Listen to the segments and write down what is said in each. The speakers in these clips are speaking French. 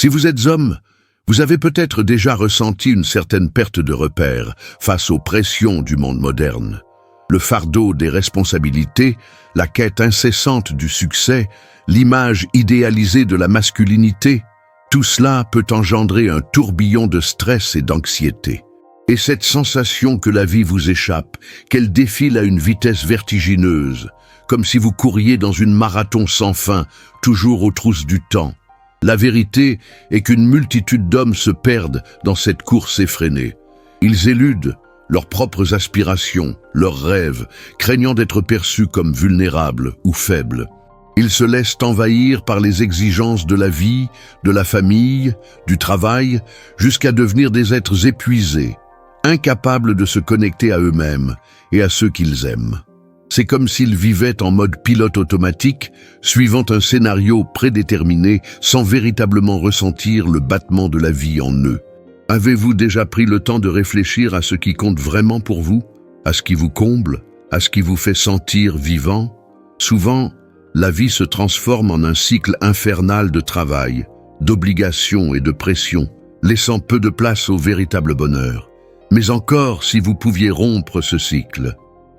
Si vous êtes homme, vous avez peut-être déjà ressenti une certaine perte de repères face aux pressions du monde moderne. Le fardeau des responsabilités, la quête incessante du succès, l'image idéalisée de la masculinité, tout cela peut engendrer un tourbillon de stress et d'anxiété. Et cette sensation que la vie vous échappe, qu'elle défile à une vitesse vertigineuse, comme si vous couriez dans une marathon sans fin, toujours aux trousses du temps. La vérité est qu'une multitude d'hommes se perdent dans cette course effrénée. Ils éludent leurs propres aspirations, leurs rêves, craignant d'être perçus comme vulnérables ou faibles. Ils se laissent envahir par les exigences de la vie, de la famille, du travail, jusqu'à devenir des êtres épuisés, incapables de se connecter à eux-mêmes et à ceux qu'ils aiment. C'est comme s'ils vivaient en mode pilote automatique, suivant un scénario prédéterminé sans véritablement ressentir le battement de la vie en eux. Avez-vous déjà pris le temps de réfléchir à ce qui compte vraiment pour vous, à ce qui vous comble, à ce qui vous fait sentir vivant? Souvent, la vie se transforme en un cycle infernal de travail, d'obligations et de pression, laissant peu de place au véritable bonheur. Mais encore, si vous pouviez rompre ce cycle,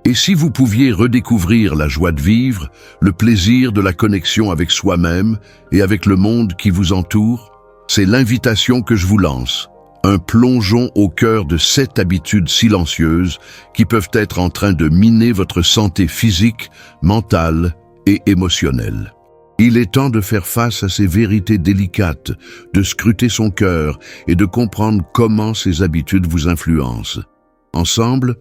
et si vous pouviez redécouvrir la joie de vivre, le plaisir de la connexion avec soi-même et avec le monde qui vous entoure, c'est l'invitation que je vous lance. Un plongeon au cœur de 7 habitudes silencieuses qui peuvent être en train de miner votre santé physique, mentale et émotionnelle. Il est temps de faire face à ces vérités délicates, de scruter son cœur et de comprendre comment ces habitudes vous influencent. Ensemble,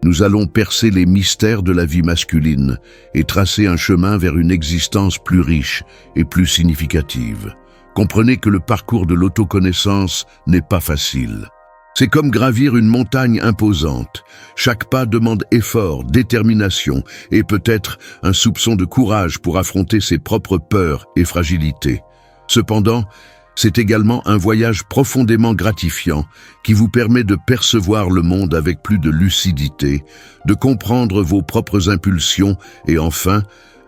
nous allons percer les mystères de la vie masculine et tracer un chemin vers une existence plus riche et plus significative. Comprenez que le parcours de l'autoconnaissance n'est pas facile. C'est comme gravir une montagne imposante. Chaque pas demande effort, détermination et peut-être un soupçon de courage pour affronter ses propres peurs et fragilités. Cependant, c'est également un voyage profondément gratifiant qui vous permet de percevoir le monde avec plus de lucidité, de comprendre vos propres impulsions et enfin,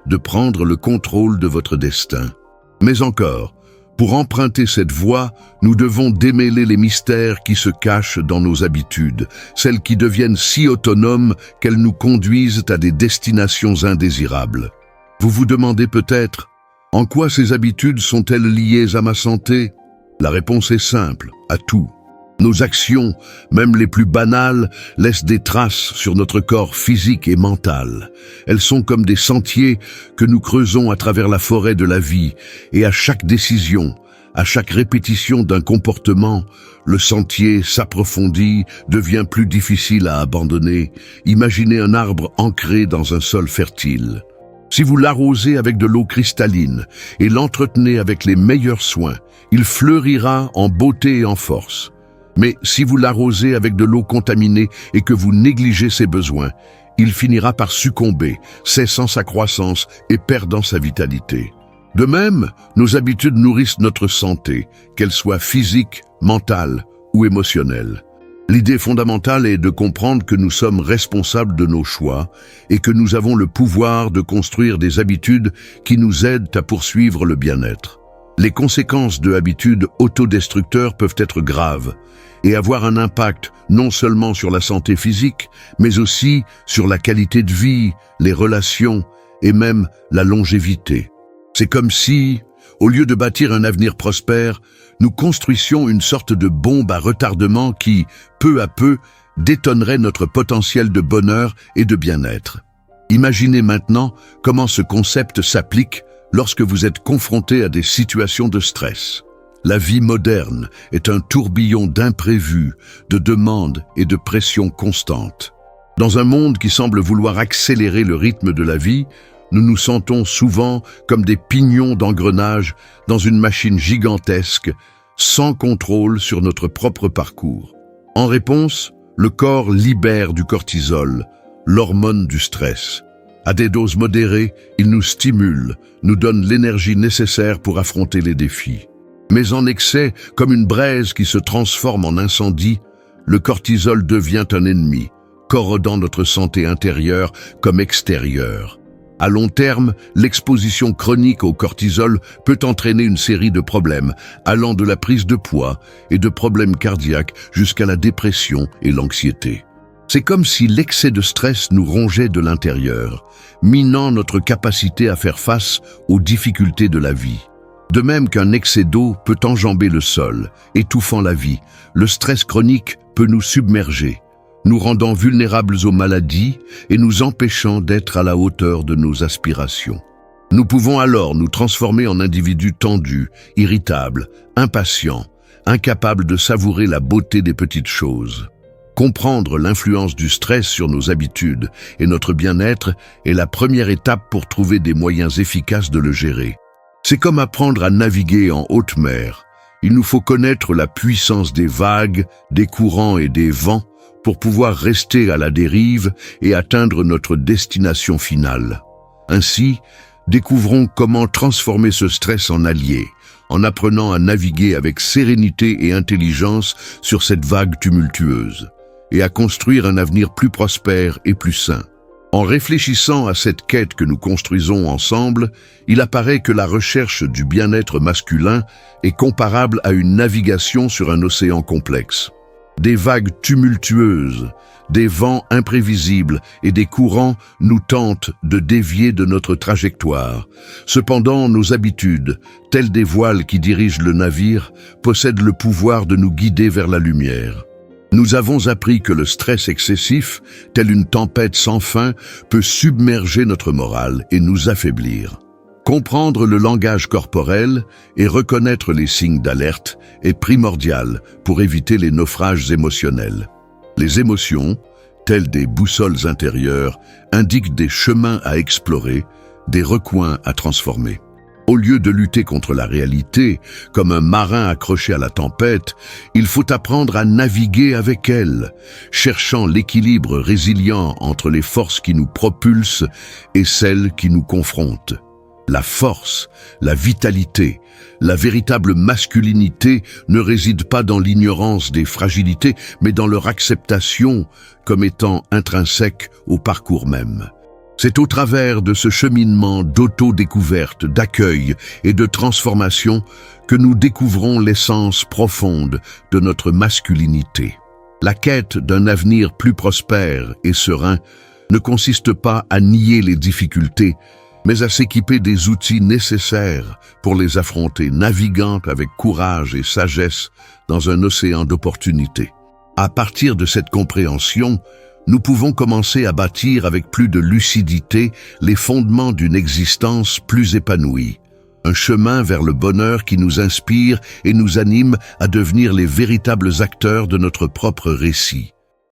de prendre le contrôle de votre destin. Mais encore, pour emprunter cette voie, nous devons démêler les mystères qui se cachent dans nos habitudes, celles qui deviennent si autonomes qu'elles nous conduisent à des destinations indésirables. Vous vous demandez peut-être, en quoi ces habitudes sont-elles liées à ma santé? La réponse est simple, à tout. Nos actions, même les plus banales, laissent des traces sur notre corps physique et mental. Elles sont comme des sentiers que nous creusons à travers la forêt de la vie, et à chaque décision, à chaque répétition d'un comportement, le sentier s'approfondit, devient plus difficile à abandonner. Imaginez un arbre ancré dans un sol fertile. Si vous l'arrosez avec de l'eau cristalline et l'entretenez avec les meilleurs soins, il fleurira en beauté et en force. Mais si vous l'arrosez avec de l'eau contaminée et que vous négligez ses besoins, il finira par succomber, cessant sa croissance et perdant sa vitalité. De même, nos habitudes nourrissent notre santé, qu'elle soit physique, mentale ou émotionnelle. L'idée fondamentale est de comprendre que nous sommes responsables de nos choix et que nous avons le pouvoir de construire des habitudes qui nous aident à poursuivre le bien-être. Les conséquences de habitudes autodestructeurs peuvent être graves et avoir un impact non seulement sur la santé physique, mais aussi sur la qualité de vie, les relations et même la longévité. C'est comme si, au lieu de bâtir un avenir prospère, nous construisions une sorte de bombe à retardement qui, peu à peu, détonnerait notre potentiel de bonheur et de bien-être. Imaginez maintenant comment ce concept s'applique lorsque vous êtes confronté à des situations de stress. La vie moderne est un tourbillon d'imprévus, de demandes et de pressions constantes. Dans un monde qui semble vouloir accélérer le rythme de la vie, nous nous sentons souvent comme des pignons d'engrenage dans une machine gigantesque, sans contrôle sur notre propre parcours. En réponse, le corps libère du cortisol, l'hormone du stress. À des doses modérées, il nous stimule, nous donne l'énergie nécessaire pour affronter les défis. Mais en excès, comme une braise qui se transforme en incendie, le cortisol devient un ennemi, corrodant notre santé intérieure comme extérieure. À long terme, l'exposition chronique au cortisol peut entraîner une série de problèmes, allant de la prise de poids et de problèmes cardiaques jusqu'à la dépression et l'anxiété. C'est comme si l'excès de stress nous rongeait de l'intérieur, minant notre capacité à faire face aux difficultés de la vie. De même qu'un excès d'eau peut enjamber le sol, étouffant la vie, le stress chronique peut nous submerger, nous rendant vulnérables aux maladies et nous empêchant d'être à la hauteur de nos aspirations. Nous pouvons alors nous transformer en individus tendus, irritables, impatients, incapables de savourer la beauté des petites choses. Comprendre l'influence du stress sur nos habitudes et notre bien-être est la première étape pour trouver des moyens efficaces de le gérer. C'est comme apprendre à naviguer en haute mer. Il nous faut connaître la puissance des vagues, des courants et des vents pour pouvoir rester à la dérive et atteindre notre destination finale. Ainsi, découvrons comment transformer ce stress en allié, en apprenant à naviguer avec sérénité et intelligence sur cette vague tumultueuse, et à construire un avenir plus prospère et plus sain. En réfléchissant à cette quête que nous construisons ensemble, il apparaît que la recherche du bien-être masculin est comparable à une navigation sur un océan complexe. Des vagues tumultueuses, des vents imprévisibles et des courants nous tentent de dévier de notre trajectoire. Cependant, nos habitudes, telles des voiles qui dirigent le navire, possèdent le pouvoir de nous guider vers la lumière. Nous avons appris que le stress excessif, tel une tempête sans fin, peut submerger notre morale et nous affaiblir. Comprendre le langage corporel et reconnaître les signes d'alerte est primordial pour éviter les naufrages émotionnels. Les émotions, telles des boussoles intérieures, indiquent des chemins à explorer, des recoins à transformer. Au lieu de lutter contre la réalité, comme un marin accroché à la tempête, il faut apprendre à naviguer avec elle, cherchant l'équilibre résilient entre les forces qui nous propulsent et celles qui nous confrontent. La force, la vitalité, la véritable masculinité ne résident pas dans l'ignorance des fragilités, mais dans leur acceptation comme étant intrinsèques au parcours même. C'est au travers de ce cheminement d'auto-découverte, d'accueil et de transformation que nous découvrons l'essence profonde de notre masculinité. La quête d'un avenir plus prospère et serein ne consiste pas à nier les difficultés, mais à s'équiper des outils nécessaires pour les affronter, naviguant avec courage et sagesse dans un océan d'opportunités. À partir de cette compréhension, nous pouvons commencer à bâtir avec plus de lucidité les fondements d'une existence plus épanouie. Un chemin vers le bonheur qui nous inspire et nous anime à devenir les véritables acteurs de notre propre récit.